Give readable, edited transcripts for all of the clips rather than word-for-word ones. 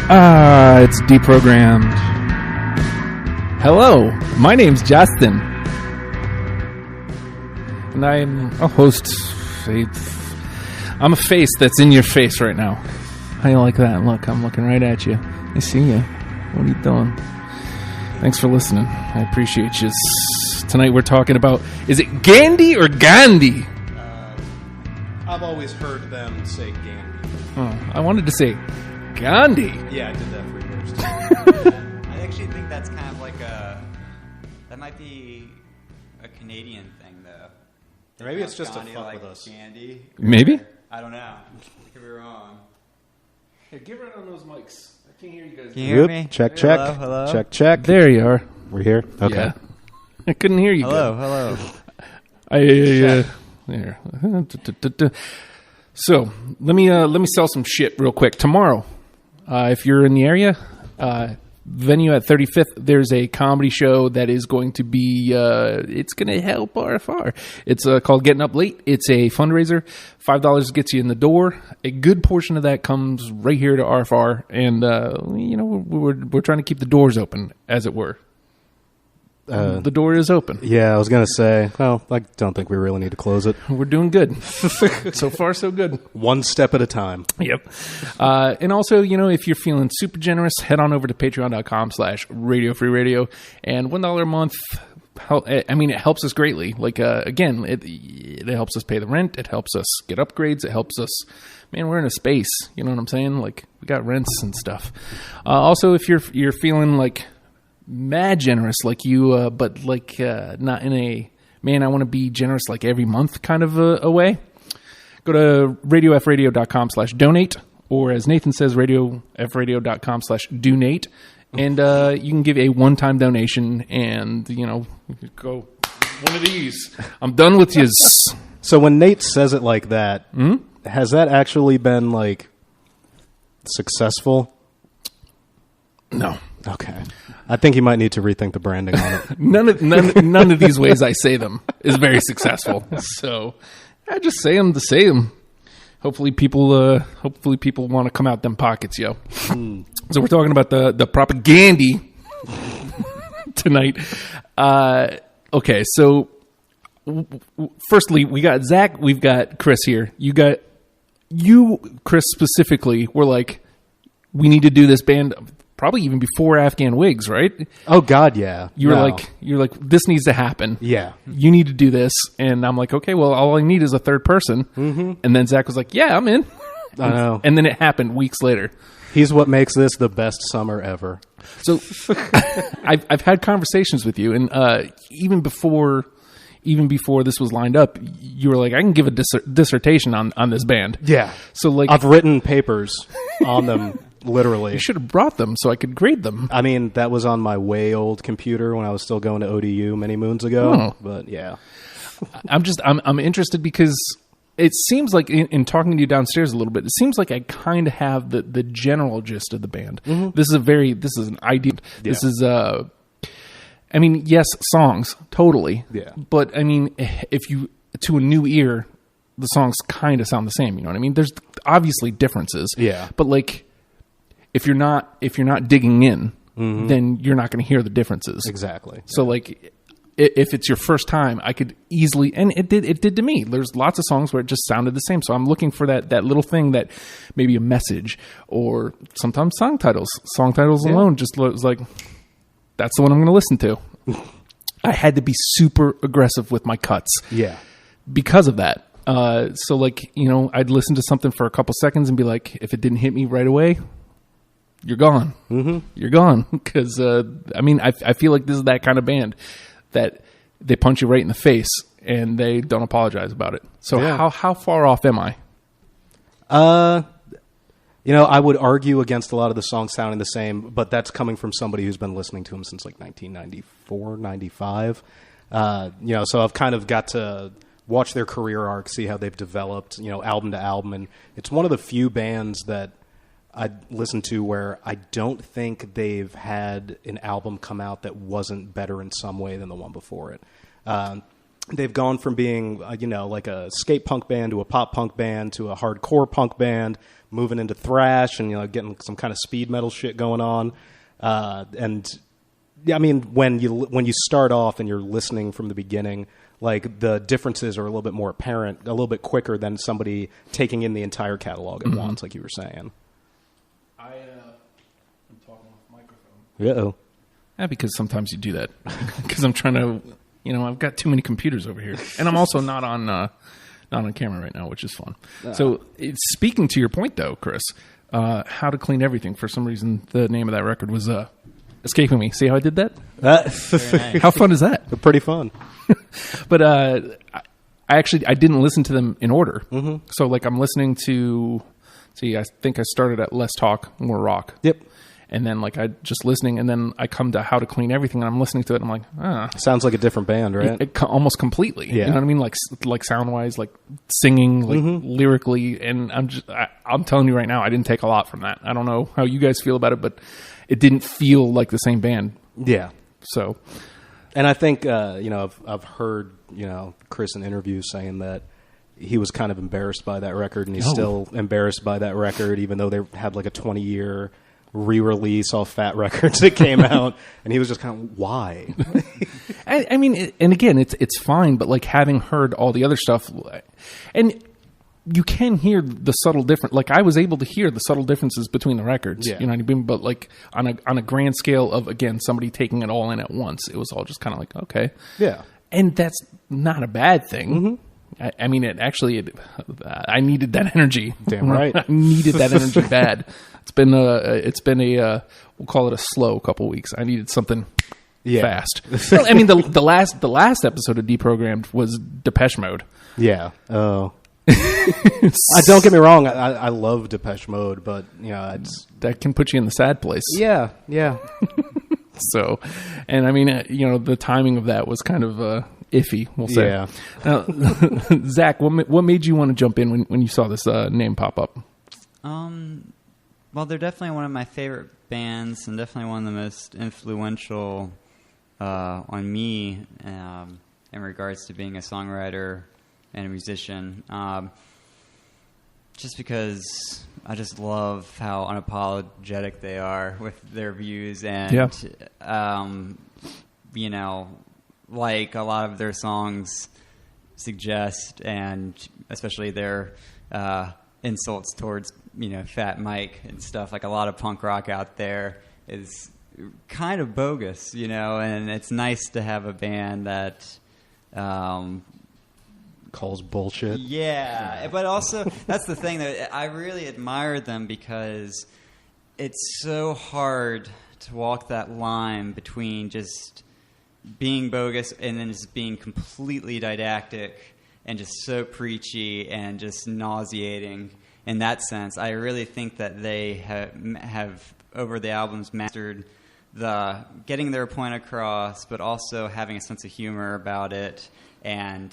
It's deprogrammed. Hello, my name's Justin, and I'm a host. I'm a face that's in your face right now. How you like that? Look, I'm looking right at you. I see you. What are you doing? Thanks for listening. I appreciate you. Tonight we're talking about, is it Gandhi or Gandhi? I've always heard them say Gandhi. Oh, I wanted to say Gandhi. Yeah, I did that for years. I actually think that's kind of like that might be a Canadian thing, though. Or maybe it's just Gandhi, a fuck like with us. Candy. Maybe? I don't know. Could be wrong. Hey, give right on those mics. I can't hear you guys. Can you hear me? Check, check. Hello, hello? Check, check. There you are. We're here? Okay. Yeah. I couldn't hear you Hello, good. There. So let me sell some shit real quick. Tomorrow, if you're in the area, venue at 35th, there's a comedy show that is going to be. It's going to help RFR. It's called Getting Up Late. It's a fundraiser. $5 gets you in the door. A good portion of that comes right here to RFR, and we're trying to keep the doors open, as it were. The door is open. Yeah, I was going to say, well, I don't think we really need to close it. We're doing good. So far, so good. One step at a time. Yep. And also, if you're feeling super generous, head on over to patreon.com/Radio Free Radio. And $1 a month, it helps us greatly. Like, again, it helps us pay the rent. It helps us get upgrades. It helps us, man, we're in a space. You know what I'm saying? Like, we got rents and stuff. Also, if you're feeling like mad generous like you, but like not in a, man, I want to be generous like every month kind of a way, go to radiofradio.com/donate, or as Nathan says, radiofradio.com/donate, and you can give a one-time donation and, go one of these. I'm done with you. So when Nate says it like that, has that actually been like successful? No. Okay. I think you might need to rethink the branding on it. None of these ways I say them is very successful. So I just say them to say them. Hopefully people want to come out them pockets, yo. So we're talking about the Propagandhi tonight. Okay, so firstly, we got Zach, we've got Chris here. You, Chris, specifically, were like, we need to do this band probably even before Afghan Wigs, right? Oh God, yeah. You're like, this needs to happen. Yeah. You need to do this. And I'm like, okay, well, all I need is a third person. Mm-hmm. And then Zach was like, yeah, I'm in. I know. And then it happened weeks later. He's what makes this the best summer ever. So I've had conversations with you, and even before this was lined up, you were like, I can give a dissertation on this band. Yeah. So like, I've written papers on them. Literally. You should have brought them so I could grade them. I mean, that was on my way old computer when I was still going to ODU many moons ago. Oh. But yeah. I'm interested because it seems like in talking to you downstairs a little bit, it seems like I kind of have the general gist of the band. Mm-hmm. This is an idea. Yeah. This is yes, songs, totally. Yeah. But I mean, if you, to a new ear, the songs kind of sound the same, you know what I mean? There's obviously differences. Yeah. But like, if you're not digging in, mm-hmm. then you're not going to hear the differences. Exactly. So like, if it's your first time, I could easily, and it did to me. There's lots of songs where it just sounded the same. So I'm looking for that little thing, that maybe a message, or sometimes song titles. Song titles alone just was like, that's the one I'm going to listen to. I had to be super aggressive with my cuts. Yeah. Because of that. So like, I'd listen to something for a couple seconds and be like, if it didn't hit me right away, you're gone. Mm-hmm. You're gone. Because, I feel like this is that kind of band that they punch you right in the face and they don't apologize about it. So how far off am I? I would argue against a lot of the songs sounding the same, but that's coming from somebody who's been listening to them since like 1994, 95. So I've kind of got to watch their career arc, see how they've developed, album to album. And it's one of the few bands that I listen to where I don't think they've had an album come out that wasn't better in some way than the one before it. they've gone from being, like a skate punk band to a pop punk band to a hardcore punk band, moving into thrash and, getting some kind of speed metal shit going on. And I mean, when you start off and you're listening from the beginning, like the differences are a little bit more apparent, a little bit quicker than somebody taking in the entire catalog at once, like you were saying. I'm talking off microphone. Uh-oh. Yeah, because sometimes you do that. Because I'm trying to, I've got too many computers over here, and I'm also not on camera right now, which is fun. So, speaking to your point, though, Chris, How to Clean Everything. For some reason, the name of that record was escaping me. See how I did that? Nice. How fun is that? Pretty fun. But I didn't listen to them in order. Mm-hmm. So, like, I'm listening to. See, I think I started at Less Talk, More Rock. Yep. And then, like, I just listening, and then I come to How to Clean Everything, and I'm listening to it, and I'm like, Sounds like a different band, right? Almost completely. Yeah. You know what I mean? Like sound-wise, like singing, like lyrically, and I'm telling you right now, I didn't take a lot from that. I don't know how you guys feel about it, but it didn't feel like the same band. Yeah. So. And I think, I've heard, Chris in interviews saying that he was kind of embarrassed by that record, and he's still embarrassed by that record, even though they had like a 20-year re-release off Fat Records that came out, and he was just kind of, why? I mean, and again, it's fine, but like having heard all the other stuff, and you can hear the subtle difference. Like I was able to hear the subtle differences between the records, yeah. You know what I mean? But like on a grand scale of, again, somebody taking it all in at once, it was all just kind of like, okay. Yeah. And that's not a bad thing. Mm-hmm. I mean, I needed that energy. Damn right. I needed that energy bad. It's been a we'll call it a slow couple weeks. I needed something fast. Well, I mean, the last episode of Deprogrammed was Depeche Mode. Yeah. Oh. Don't get me wrong. I love Depeche Mode, but that can put you in the sad place. Yeah. Yeah. So, and I mean, the timing of that was kind of iffy, we'll say. Yeah. Now, Zach, what made you want to jump in when you saw this name pop up? Well, they're definitely one of my favorite bands, and definitely one of the most influential on me in regards to being a songwriter and a musician. Just because I just love how unapologetic they are with their views, and like a lot of their songs suggest, and especially their insults towards Fat Mike and stuff. Like a lot of punk rock out there is kind of bogus, and it's nice to have a band that calls bullshit. Yeah, but also that's the thing that I really admire them, because it's so hard to walk that line between just being bogus and then just being completely didactic and just so preachy and just nauseating. In that sense, I really think that they have over the albums mastered the getting their point across, but also having a sense of humor about it. And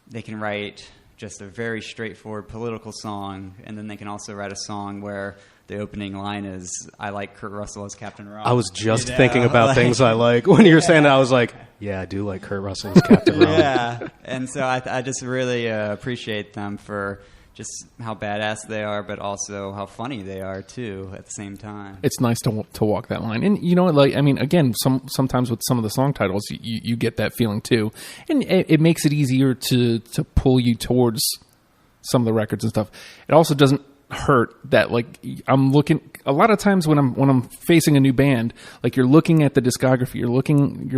they can write just a very straightforward political song, and then they can also write a song where the opening line is, "I like Kurt Russell as Captain Rock." I was just thinking about things I like. When you were saying that, I was like, yeah, I do like Kurt Russell as Captain Rock. Yeah, and so I just really appreciate them for just how badass they are, but also how funny they are too at the same time. It's nice to walk that line, and like I mean, again, sometimes with some of the song titles, you get that feeling too, and it makes it easier to pull you towards some of the records and stuff. It also doesn't hurt that like I'm looking a lot of times when I'm facing a new band, like you're looking at the discography, you're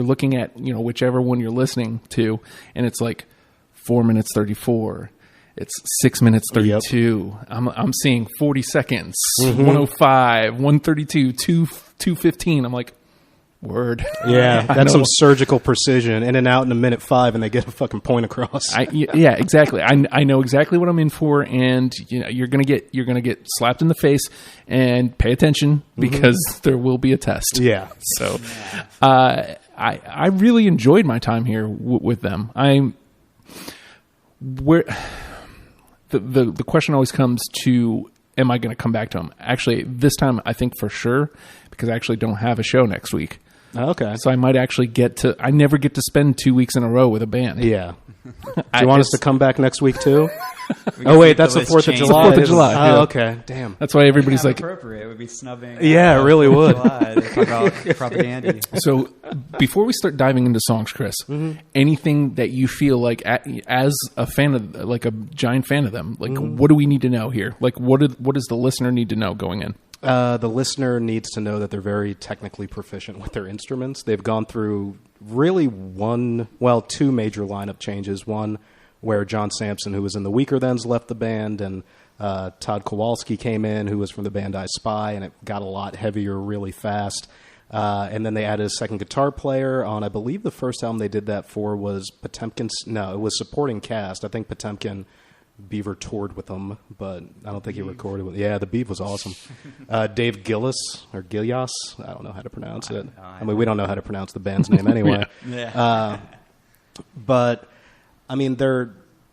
looking at whichever one you're listening to, and it's like 4 minutes 34. It's 6 minutes 32. Yep. I'm seeing 40 seconds, 105, 132, 215. I'm like, word. Yeah, that's some surgical precision. In and out in a minute 5, and they get a fucking point across. Yeah, exactly. I know exactly what I'm in for, and you're gonna get slapped in the face, and pay attention because there will be a test. Yeah. So, I really enjoyed my time here with them. The question always comes to, am I going to come back to them? Actually, this time I think for sure, because I actually don't have a show next week. Okay. So I might actually I never get to spend 2 weeks in a row with a band. Yeah. Do you want us to come back next week too? Oh see wait, if that's the the list 4th of changes. July. It's the 4th of isn't it? July, Oh, yeah. okay. Damn. That's why everybody's Kind like, of appropriate. It would be snubbing. Yeah, it really would. July. They talk about Propagandhi. so before we start diving into songs, Chris, anything that you feel like as a fan of, like a giant fan of them, like what do we need to know here? Like what does the listener need to know going in? The listener needs to know that they're very technically proficient with their instruments. They've gone through really two major lineup changes. One where John Sampson, who was in the Weaker Thens, left the band, and Todd Kowalski came in, who was from the band I Spy, and it got a lot heavier really fast. And then they added a second guitar player on, I believe the first album they did that for was Potemkin's. No, it was supporting cast. I think Potemkin Beaver toured with them, but I don't think he recorded with. Yeah, the Beav was awesome. Dave Gillis or Gilias, I don't know how to pronounce it. I mean, we don't know how to pronounce the band's name anyway. Yeah. But I mean, they're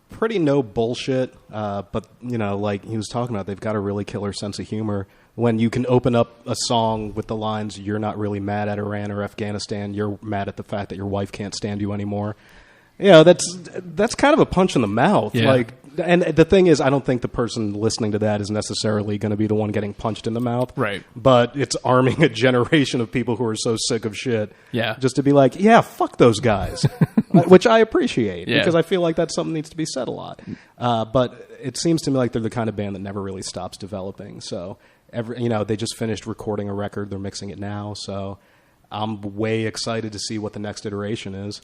pretty no bullshit. But like he was talking about, they've got a really killer sense of humor. When you can open up a song with the lines, "You're not really mad at Iran or Afghanistan. You're mad at the fact that your wife can't stand you anymore." Yeah, that's kind of a punch in the mouth. Yeah. And the thing is, I don't think the person listening to that is necessarily going to be the one getting punched in the mouth. Right. But it's arming a generation of people who are so sick of shit. Yeah. Just to be like, yeah, fuck those guys, which I appreciate because I feel like that's something that needs to be said a lot. But it seems to me like they're the kind of band that never really stops developing. So they just finished recording a record. They're mixing it now. So I'm way excited to see what the next iteration is.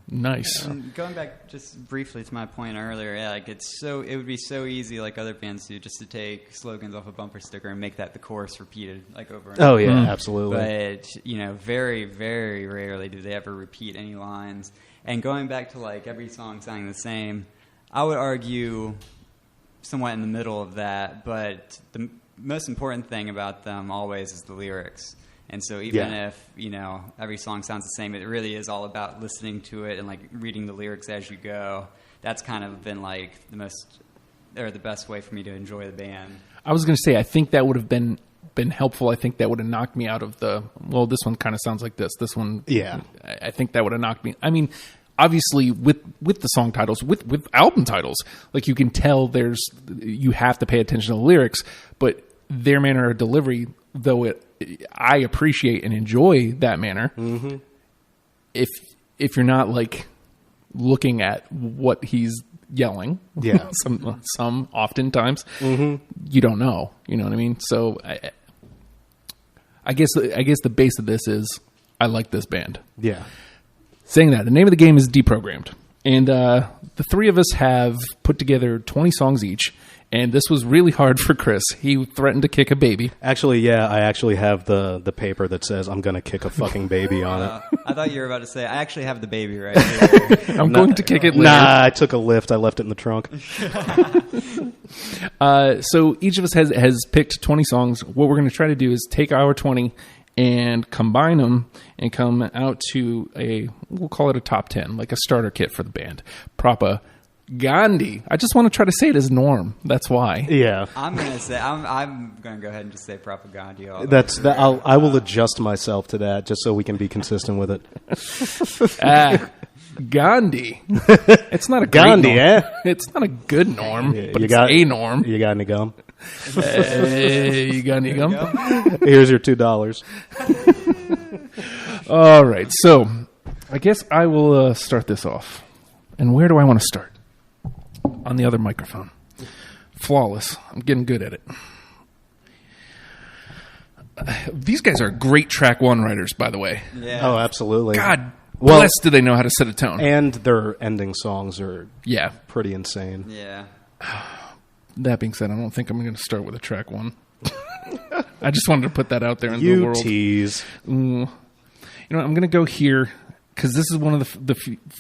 Nice. And going back just briefly to my point earlier, it would be so easy, like other bands do, just to take slogans off a bumper sticker and make that the chorus repeated, like over and over. Oh yeah, absolutely. But very, very rarely do they ever repeat any lines. And going back to like every song sounding the same, I would argue somewhat in the middle of that. But the most important thing about them always is the lyrics. And so even if, every song sounds the same, it really is all about listening to it and like reading the lyrics as you go. That's kind of been like the best way for me to enjoy the band. I was going to say, I think that would have been helpful. I think that would have knocked me out of this one kind of sounds like this. This one, yeah. I think that would have knocked me. I mean, obviously with the song titles, with album titles, like you can tell you have to pay attention to the lyrics, but their manner of delivery, though I appreciate and enjoy that manner. Mm-hmm. If you're not like looking at what he's yelling, yeah, some oftentimes you don't know. You know what I mean? So I guess the base of this is I like this band. Yeah. Saying that, the name of the game is Deprogrammed, and the three of us have put together 20 songs each. And this was really hard for Chris. He threatened to kick a baby. Actually, yeah, I actually have the paper that says I'm going to kick a fucking baby on it. I thought you were about to say, I actually have the baby right here. I'm going to kick it later. Nah, I took a lift. I left it in the trunk. So each of us has picked 20 songs. What we're going to try to do is take our 20 and combine them and come out to we'll call it a top 10, like a starter kit for the band. Propagandhi. I just want to try to say it as Norm. That's why. Yeah. I'm gonna go ahead and just say Propagandhi. I will adjust myself to that just so we can be consistent with it. Gandhi. It's not a Gandhi, Norm. It's not a good Norm, but it's a Norm. You got any gum? Hey, you got any gum? Here's your $2. All right. So I guess I will start this off. And where do I want to start? On the other microphone. Flawless. I'm getting good at it. These guys are great track one writers, by the way. Yeah. Oh, absolutely. God bless, do they know how to set a tone. And their ending songs are pretty insane. Yeah. That being said, I don't think I'm going to start with a track one. I just wanted to put that out there in the world. You tease. I'm going to go here because this is one of the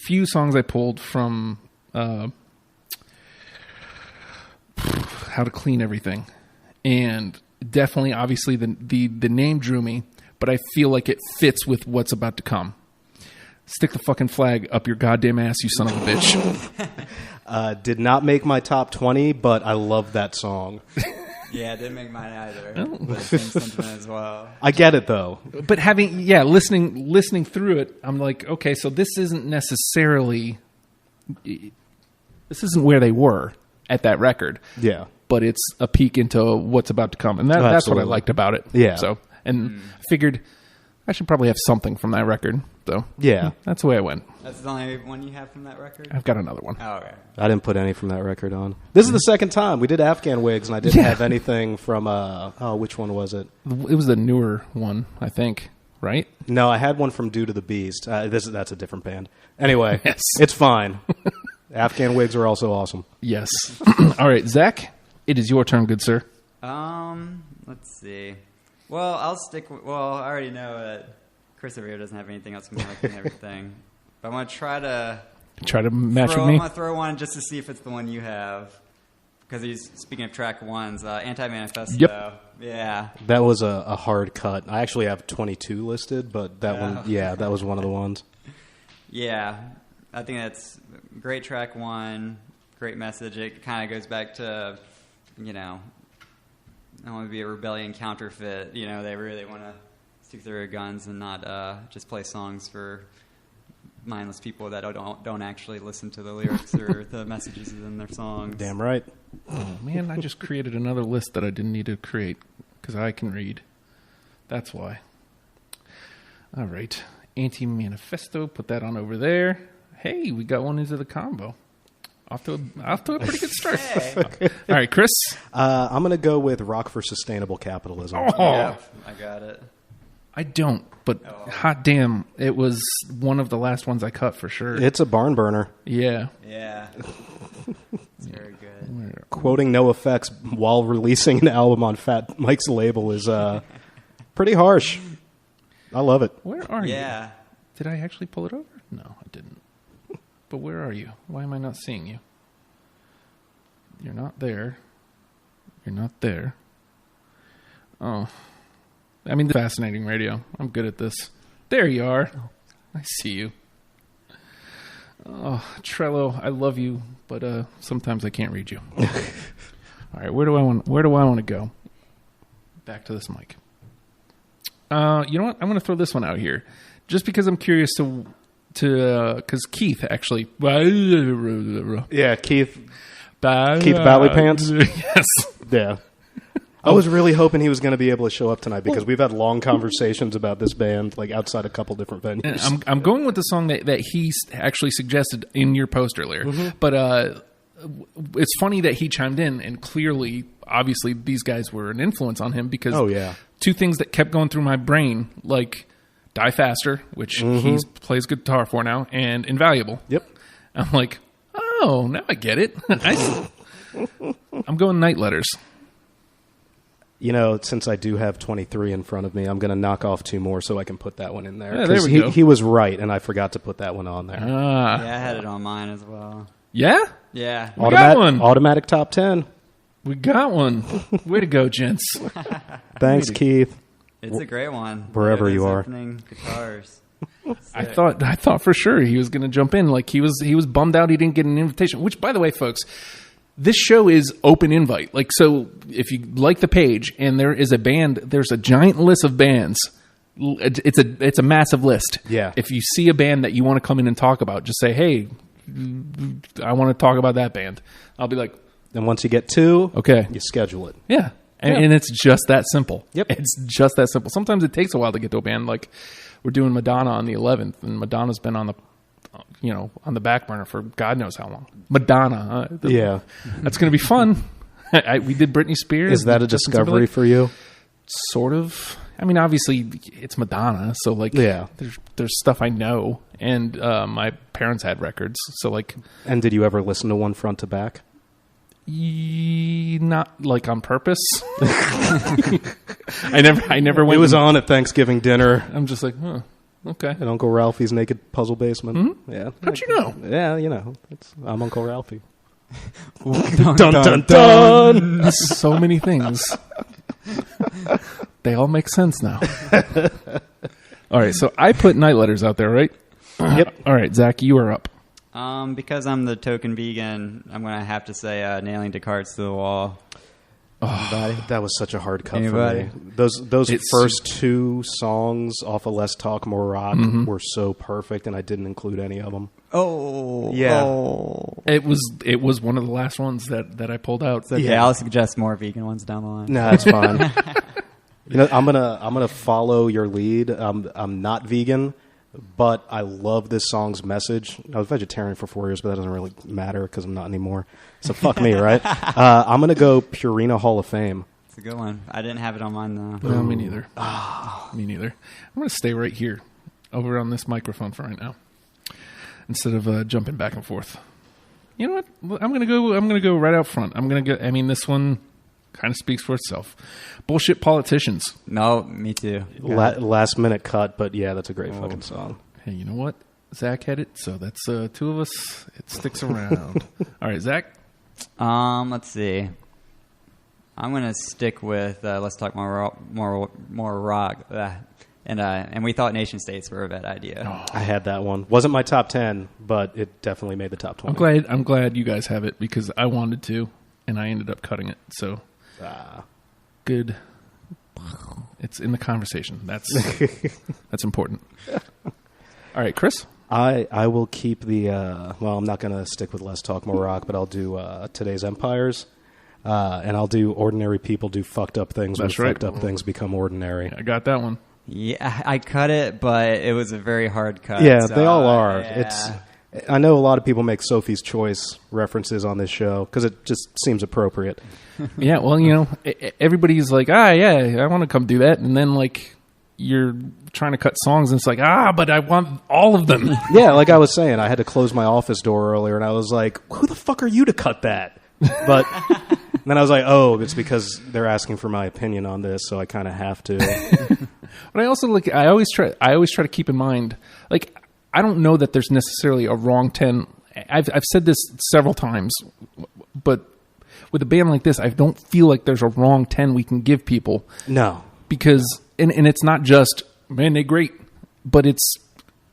few songs I pulled from How to Clean Everything. And definitely, obviously, the name drew me, but I feel like it fits with what's about to come. Stick the fucking flag up your goddamn ass, you son of a bitch. Did not make my top 20, but I love that song. Yeah, it didn't make mine either. But same sentiment as well. I get it though. But listening through it, I'm like, okay, so this isn't necessarily, this isn't where they were at that record. Yeah. But it's a peek into what's about to come, and that's what I Absolutely. liked about it. Yeah. So, and I figured I should probably have something from that record. So Yeah. that's the way I went. That's the only one you have from that record? I've got another one. Oh, okay. I didn't put any from that record on. This is the second time. We did Afghan Wigs, and I didn't have anything from, which one was it? It was the newer one, I think. Right? No, I had one from Due to the Beast. That's a different band. Anyway, Yes. It's fine. Afghan Wigs are also awesome. Yes. All right, Zach, it is your turn, good sir. Let's see. Well, I'll stick with, well, I already know that Chris over here doesn't have anything else from like and everything. But I'm going to try to Match with I'm me. going to throw one just to see if it's the one you have. Because he's, speaking of track ones, Anti-Manifesto. Yep. Yeah. That was a hard cut. I actually have 22 listed, but that one, that was one of the ones. Yeah. I think that's great track one, great message. It kind of goes back to, I don't want to be a rebellion counterfeit. They really want to stick to their guns and not just play songs for mindless people that don't actually listen to the lyrics or the messages in their songs. Damn right. Oh, man, I just created another list that I didn't need to create because I can read. That's why. All right. Anti-Manifesto, put that on over there. Hey, we got one into the combo. Off to a pretty good start. Hey. All right, Chris. I'm going to go with Rock for Sustainable Capitalism. Oh, Yep, I got it. I don't, but hot damn, it was one of the last ones I cut for sure. It's a barn burner. Yeah. Yeah. It's very good. Quoting No Effects while releasing an album on Fat Mike's label is pretty harsh. I love it. Where are you? Yeah. Did I actually pull it over? No, I didn't. But where are you? Why am I not seeing you? You're not there. You're not there. Oh. I mean, fascinating radio. I'm good at this. There you are. I see you. Oh, Trello, I love you, but sometimes I can't read you. All right, where do I want to go? Back to this mic. You know what? I'm going to throw this one out here, just because I'm curious to because Keith actually. Yeah, Keith Valley Pants. Yes. Yeah. I was really hoping he was going to be able to show up tonight because we've had long conversations about this band, like outside a couple different venues. I'm going with the song that he actually suggested in your post earlier. Mm-hmm. But it's funny that he chimed in, and clearly, obviously, these guys were an influence on him because two things that kept going through my brain, like Die Faster, which he plays guitar for now, and Invaluable. Yep. I'm like, oh, now I get it. I'm going Night Letters. Since I do have 23 in front of me, I'm going to knock off two more so I can put that one in there. Yeah, there we go. He was right, and I forgot to put that one on there. Yeah, I had it on mine as well. Yeah? Yeah. We got one. Automatic top 10. We got one. Way to go, gents. Thanks, Keith. It's a great one. Wherever you are. Opening guitars. I thought for sure he was going to jump in. Like he was bummed out he didn't get an invitation. Which, by the way, folks, this show is open invite. Like, so if you like the page and there is a band, there's a giant list of bands. It's a massive list. Yeah. If you see a band that you want to come in and talk about, just say, hey, I want to talk about that band. I'll be like, and once you get two, okay, you schedule it. Yeah. And it's just that simple. Yep. It's just that simple. Sometimes it takes a while to get to a band. Like we're doing Madonna on the 11th, and Madonna's been on the back burner for God knows how long. Madonna. Yeah. That's going to be fun. We did Britney Spears. Is that a discovery for you? Sort of. I mean, obviously it's Madonna, so like, yeah, there's stuff I know, and my parents had records, so like. And did you ever listen to one front to back? Not like on purpose. I never went. It was on at Thanksgiving dinner. I'm just like, huh, okay. At Uncle Ralphie's naked puzzle basement. Mm-hmm. Yeah. How'd you know? Yeah, I'm Uncle Ralphie. Dun, dun, dun. So many things. They all make sense now. All right, so I put Night Letters out there, right? Yep. All right, Zach, you are up. Because I'm the token vegan, I'm going to have to say Nailing Descartes to the Wall. Anybody? That was such a hard cut Anybody? for me. Those first two songs off of Let's Talk More Rock were so perfect, and I didn't include any of them. Oh, Yeah. Oh. It was one of the last ones that I pulled out. Okay, Yeah. I'll suggest more vegan ones down the line. No, that's fine. I'm gonna follow your lead. I'm not vegan, but I love this song's message. I was vegetarian for 4 years, but that doesn't really matter because I'm not anymore. So fuck me, right? I'm gonna go Purina Hall of Fame. It's a good one. I didn't have it on mine though. No, me neither. Me neither. I'm going to stay right here, over on this microphone for right now, instead of jumping back and forth. You know what? I'm gonna go right out front. I'm gonna go. I mean, this one kind of speaks for itself. Bullshit politicians. No, me too. Last minute cut, but yeah, that's a great fucking song. Hey, you know what? Zach had it, so that's two of us. It sticks around. All right, Zach. Let's see. I'm gonna stick with Let's Talk More Rock, and we thought nation states were a bad idea. I had that one. Wasn't my top 10, but it definitely made the top 20. I'm glad you guys have it because I wanted to, and I ended up cutting it. So good. It's in the conversation. That's important. All right, Chris. I will keep the I'm not going to stick with Let's Talk More Rock, but I'll do Today's Empires, and I'll do Ordinary People Do Fucked Up Things. That's when right. Fucked Up things become ordinary. I got that one. Yeah, I cut it, but it was a very hard cut. Yeah, so, they all are. yeah. I know a lot of people make Sophie's Choice references on this show because it just seems appropriate. Yeah, well, everybody's like, yeah, I want to come do that, and then like you're trying to cut songs, and it's like, but I want all of them. Yeah, like I was saying, I had to close my office door earlier, and I was like, who the fuck are you to cut that? But then I was like, oh, it's because they're asking for my opinion on this, so I kind of have to. But I also I always try to keep in mind, like, I don't know that there's necessarily a wrong 10. I've said this several times, but with a band like this, I don't feel like there's a wrong 10 we can give people. No. Because, and it's not just, man, they're great, but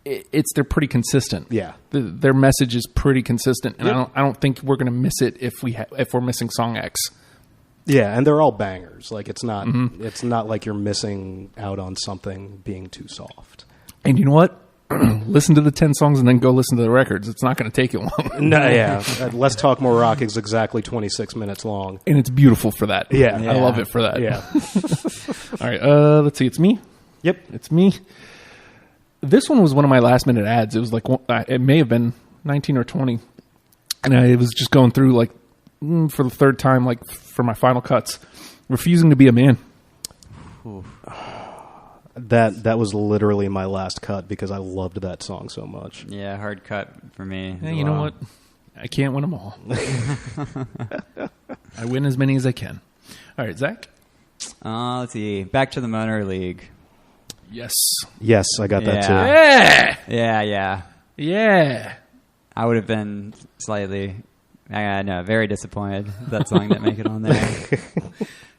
they're pretty consistent. Yeah. Their message is pretty consistent, and Yep. I don't think we're going to miss it if we're missing song X. Yeah, and they're all bangers. Like it's not like you're missing out on something being too soft. And you know what? Listen to the 10 songs and then go listen to the records. It's not going to take you long. No, yeah. Let's Talk More Rock is exactly 26 minutes long. And it's beautiful for that. Yeah. I love it for that. Yeah. All right, let's see. It's me. Yep. It's me. This one was one of my last minute ads. It was like, it may have been 19 or 20. And I was just going through like for the third time, like for my final cuts, Refusing to Be a Man. That was literally my last cut because I loved that song so much. Yeah, hard cut for me. Hey, you know what? I can't win them all. I win as many as I can. All right, Zach? Let's see. Back to the Motor League. Yes. Yes, I got that too. Yeah. Yeah. Yeah. I would have been slightly, very disappointed if that song didn't make it on there.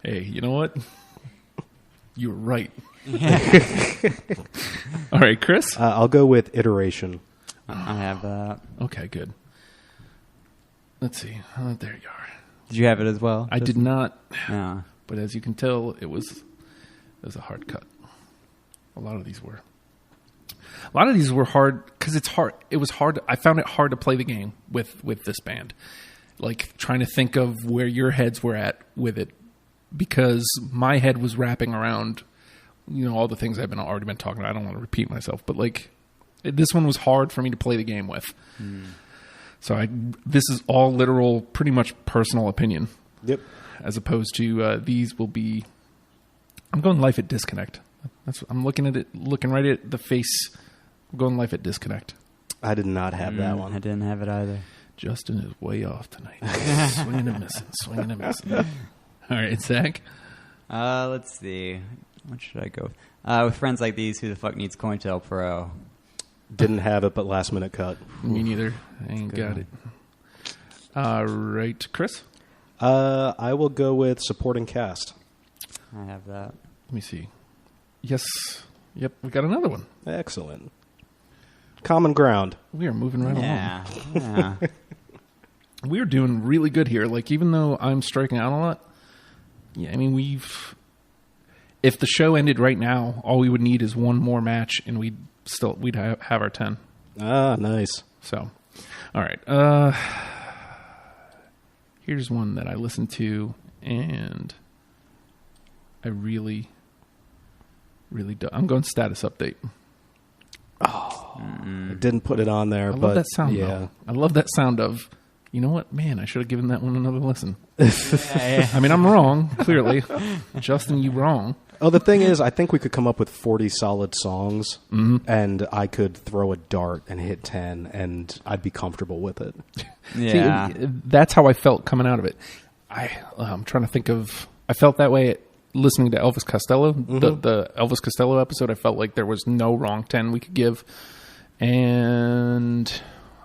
Hey, you know what? You were right. All right, Chris? I'll go with Iteration. I have that. Okay, good. Let's see. There you are. Did you have it as well? I did not, No. but as you can tell, it was a hard cut. A lot of these were. A lot of these were hard because it's hard. It was hard. I found it hard to play the game with this band, like trying to think of where your heads were at with it, because my head was wrapping around, all the things I've already been talking about. I don't want to repeat myself, but like this one was hard for me to play the game with. So this is all literal, pretty much personal opinion. Yep. As opposed to these will be. I'm going Life at Disconnect. I'm looking at it, looking right at the face. I'm going Life at Disconnect. I did not have that one. I didn't have it either. Justin is way off tonight. Swinging and missing, swinging and missing. All right, Zach. Let's see. What should I go with? With Friends Like These, Who the Fuck Needs Cointel Pro? Didn't have it, but last minute cut. Me neither. I ain't got it. All right, Chris. I will go with Supporting Cast. I have that. Let me see. Yes. Yep, we got another one. Excellent. Common ground. We are moving right along. Yeah. We're doing really good here. Like, even though I'm striking out a lot, Yeah, I mean, if the show ended right now, all we would need is one more match, and we'd have our 10. Ah, nice. So, all right. Here's one that I listened to, and I really, really do. I'm going status update. Oh, I didn't put it on there, I but love that sound. yeah. Though. I love that sound of, you know what, man, I should have given that one another listen. Yeah. I mean, I'm wrong, clearly. Justin, you wrong. Oh, the thing is, I think we could come up with 40 solid songs, and I could throw a dart and hit 10, and I'd be comfortable with it. Yeah. See, that's how I felt coming out of it. I'm trying to think of... I felt that way listening to Elvis Costello. The Elvis Costello episode, I felt like there was no wrong 10 we could give. And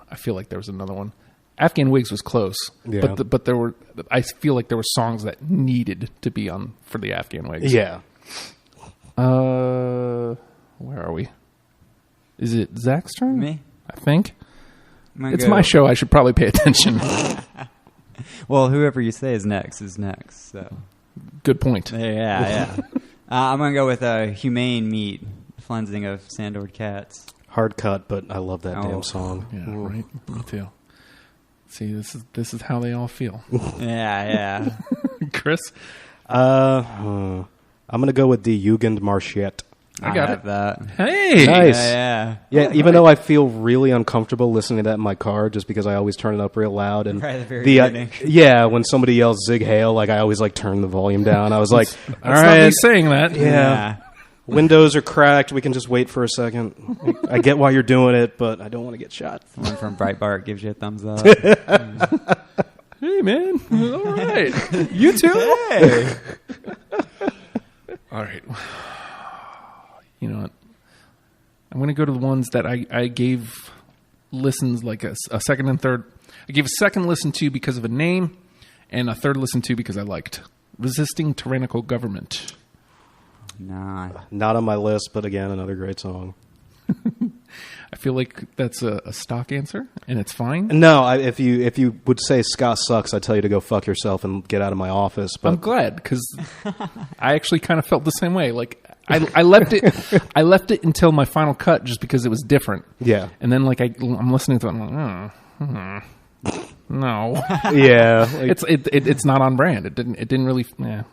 I feel like there was another one. Afghan Wigs was close, Yeah. but there were... I feel like there were songs that needed to be on for the Afghan Wigs. Yeah. Where are we? Is it Zach's turn? Me? I think. It's go. my show. I should probably pay attention. Well, whoever you say is next. So Good point. yeah. I'm gonna go with Humane Meat, Cleansing of Sandored Cats. Hard cut, but I love that Oh. damn song. Yeah, right. Me too. See, this is how they all feel. Yeah. Chris, I'm going to go with Die Jugendmarschiert. I got have it. that. Hey, Nice. Yeah. Yeah, even though I feel really uncomfortable listening to that in my car, just because I always turn it up real loud, and Right at the very beginning. yeah, when somebody yells "Zig Hail," like I always like turn the volume down. I was like, "All That's not me right, saying that. yeah, windows are cracked. We can just wait for a second. I get why you're doing it, but I don't want to get shot." Someone from Breitbart gives you a thumbs up. Hey, man. All right. You too. Hey. All right. You know what? I'm going to go to the ones that I gave listens like a second and third. I gave a second listen to because of a name, and a third listen to because I liked Resisting Tyrannical Government. Nah. Not on my list, but again, another great song. I feel like that's a stock answer, and it's fine. No, if you would say ska sucks, I'd tell you to go fuck yourself and get out of my office. But I'm glad because I actually kind of felt the same way. Like I left it, I left it until my final cut just because it was different. yeah, And then like I'm listening to it, I'm like, no, yeah, like, it's not on brand. It didn't really,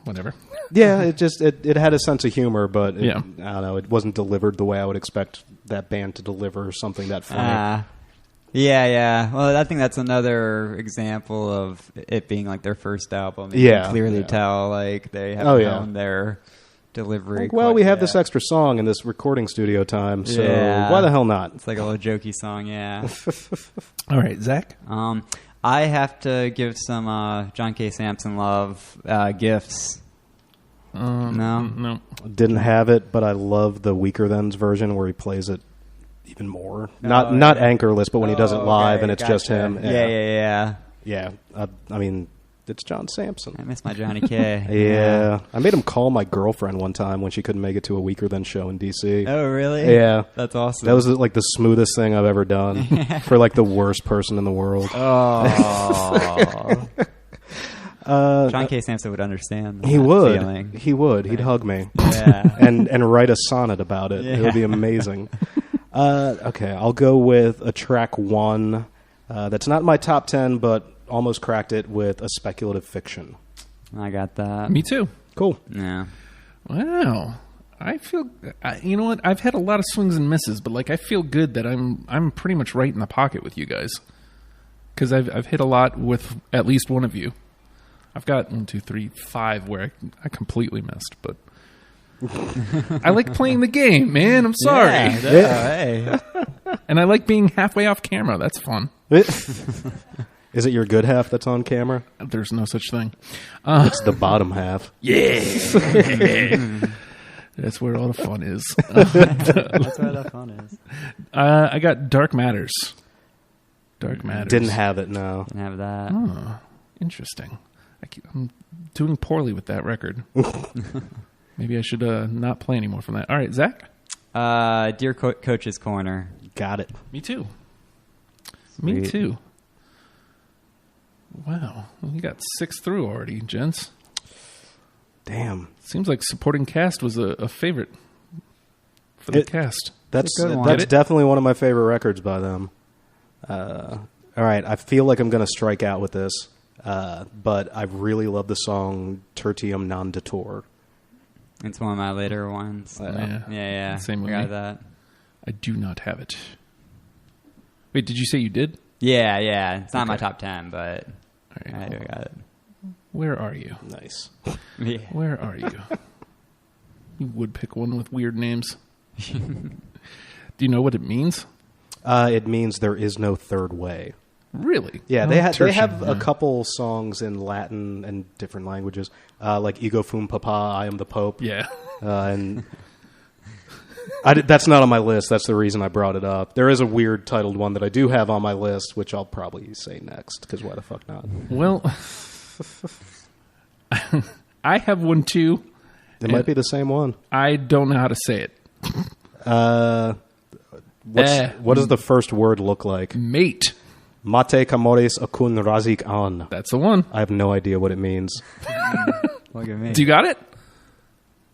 whatever. yeah. It had a sense of humor, but Yeah. I don't know. It wasn't delivered the way I would expect that band to deliver something that funny. Yeah. Well, I think that's another example of it being like their first album. You Yeah. can clearly Yeah. tell like they have Oh, yeah. known their delivery. Like, well, quite we have yet. this extra song in this recording studio time, so Yeah. why the hell not? It's like a little jokey song, yeah. All right, Zach. I have to give some John K. Sampson love gifts. No. Didn't have it, but I love the Weaker Thans version where he plays it even more. Not anchorless, but when he does it live and it's just him. Yeah. Yeah. I mean, it's John Sampson. I miss my Johnny K. Yeah. I made him call my girlfriend one time when she couldn't make it to a Weaker Than show in D.C. Oh, really? Yeah. That's awesome. That was like the smoothest thing I've ever done for like the worst person in the world. Oh. John K. Sampson would understand that He would. feeling. He would. He'd hug me. Yeah. and write a sonnet about it. It Yeah. would be amazing. Okay, I'll go with a track one that's not my top 10, but almost cracked it with a speculative fiction. I got that. Me too. Cool. Yeah. Wow. I feel, you know what? I've had a lot of swings and misses, but like I feel good that I'm pretty much right in the pocket with you guys because I've hit a lot with at least one of you. I've got 1, 2, 3, 5 where I completely missed, but I like playing the game, man. I'm sorry, Hey. and I like being halfway off camera. That's fun. Is it your good half that's on camera? There's no such thing. It's the bottom half. Yeah. That's where all the fun is. That's where the fun is. I got Dark Matters. Dark Matters. Didn't have it, no. Didn't have that. Oh, interesting. I'm doing poorly with that record. Maybe I should not play anymore from that. All right, Zach? Dear Coach's Corner. Got it. Me too. Me Sweet. too. Wow. We got 6 through already, gents. Damn. Seems like supporting cast was a favorite for the cast. That's a good one. that's definitely one of my favorite records by them. All right, I feel like I'm going to strike out with this, but I really love the song Tertium Non Datur. It's one of my later ones. Yeah. Same with I got me. that. I do not have it. Wait, did you say you did? Yeah. It's not my Okay. top 10, but All right, I cool. got it. Where are you? Nice. Yeah. Where are you? You would pick one with weird names. Do you know what it means? It means there is no third way. Really? Yeah, Oh, they have tertium, a couple songs in Latin and different languages, like "Ego Fum Papa," "I Am the Pope," Yeah. and that's not on my list. That's the reason I brought it up. There is a weird titled one that I do have on my list, which I'll probably say next, because why the fuck not? Well, I have one too. It might be the same one. I don't know how to say it. What does the first word look like? Mate. Mate kamores akun razik an. That's the one. I have no idea what it means. Look at me. Do you got it?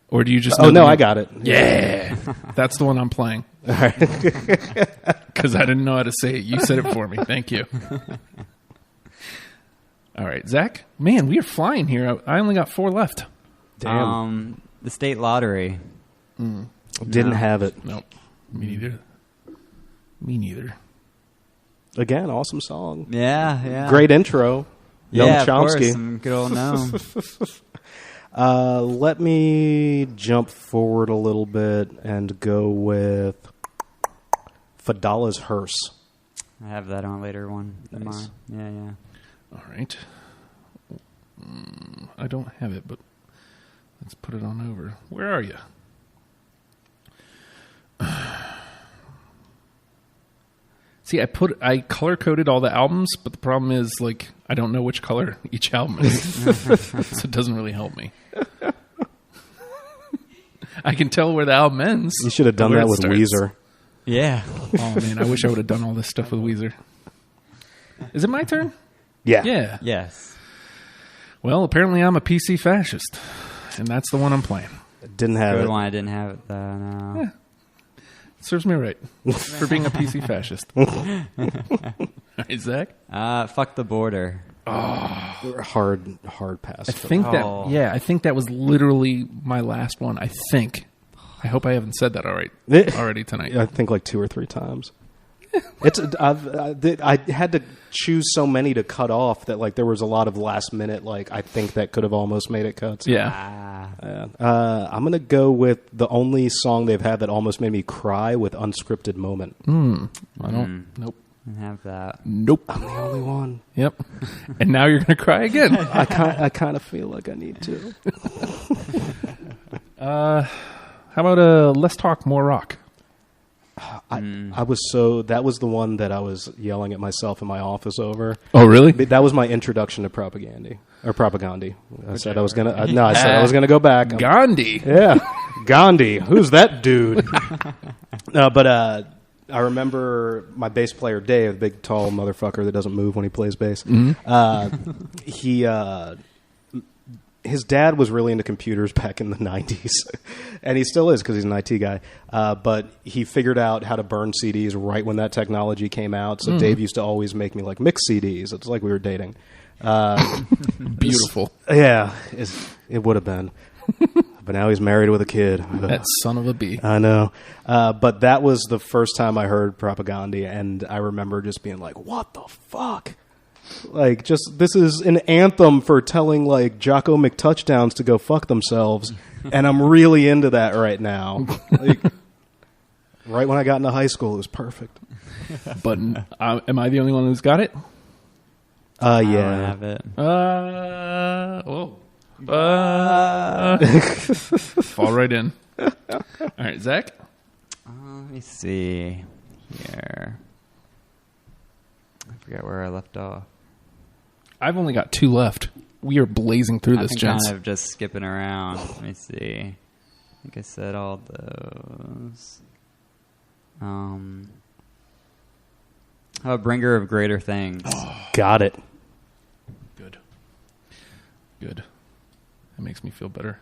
Or do you just? Oh know no, the I name? got it. Yeah, that's the one I'm playing. Because I didn't know how to say it. You said it for me. Thank you. All right, Zach. Man, we are flying here. I only got 4 left. Damn, The state lottery. didn't have it. Nope. Me neither. Me neither. Again, awesome song. Yeah. Great intro. Yeah, Noam of course. Chomsky. Some good old Noam. Let me jump forward a little bit and go with Fadala's Hearse. I have that on a later one. than Nice. mine. Yeah. All right. I don't have it, but let's put it on over. Where are you? See, I color coded all the albums, but the problem is, like, I don't know which color each album is, so it doesn't really help me. I can tell where the album ends. You should have done where that it with starts. Weezer. Yeah. Oh man, I wish I would have done all this stuff with Weezer. Is it my turn? Yeah. Yeah. Yes. Well, apparently I'm a PC fascist, and that's the one I'm playing. Didn't have Good it. one. I didn't have it though. No. Yeah. Serves me right for being a PC fascist. All right, Zach? Fuck the border. Hard pass. I think Oh. I think that was literally my last one. I think. I hope I haven't said that already tonight. I think like 2 or 3 times. It's I had to choose so many to cut off that like there was a lot of last minute like I think that could have almost made it cuts. Yeah. I'm gonna go with the only song they've had that almost made me cry with Unscripted Moment. I don't. Nope. I have that. Nope. I'm the only one. Yep. And now you're going to cry again. I kind of feel like I need to. How about Let's Talk More Rock? I was so that was the one that I was yelling at myself in my office over. Oh, really? That was my introduction to Propagandhi. I said I was gonna go back. Gandhi. Yeah, Gandhi. Who's that dude? No, but I remember my bass player Dave, the big tall motherfucker that doesn't move when he plays bass. His dad was really into computers back in the 90s, and he still is because he's an IT guy. But he figured out how to burn CDs right when that technology came out. So Dave used to always make me like mix CDs. It's like we were dating. Beautiful. Yeah, it would have been. But now he's married with a kid. That son of a bee. I know. But that was the first time I heard Propagandhi, and I remember just being like, what the fuck? Like, just, this is an anthem for telling, like, Jocko McTouchdowns to go fuck themselves, and I'm really into that right now. Like, right when I got into high school, it was perfect. But am I the only one who's got it? I don't Yeah. have it. Fall right in. All right, Zach? Let me see here. I forget where I left off. I've only got 2 left. We are blazing through I've this, been gents. kind of just skipping around. Let me see. I think I said all those. How about Bringer of Greater Things? Got it. Good. makes me feel better.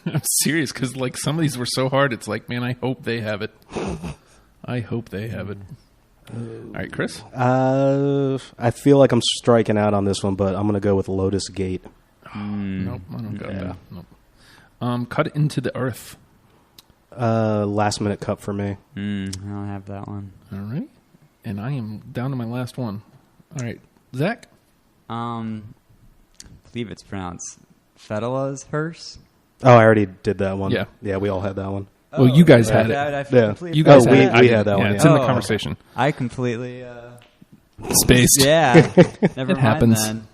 I'm serious, because like some of these were so hard. It's like, man, I hope they have it. I hope they have it. All right, Chris? I feel like I'm striking out on this one, but I'm going to go with Lotus Gate. Nope, I don't got that. Nope. Cut Into the Earth. Last Minute Cup for me. I don't have that one. All right. And I am down to my last one. All right, Zach? I believe it's pronounced Fetela's Hearse. Oh, I already did that one. Yeah. Yeah, we all had that one. Well, you guys had it. You guys we had it. had that one. It's in the conversation. I completely Spaced. Yeah, never mind happens. then.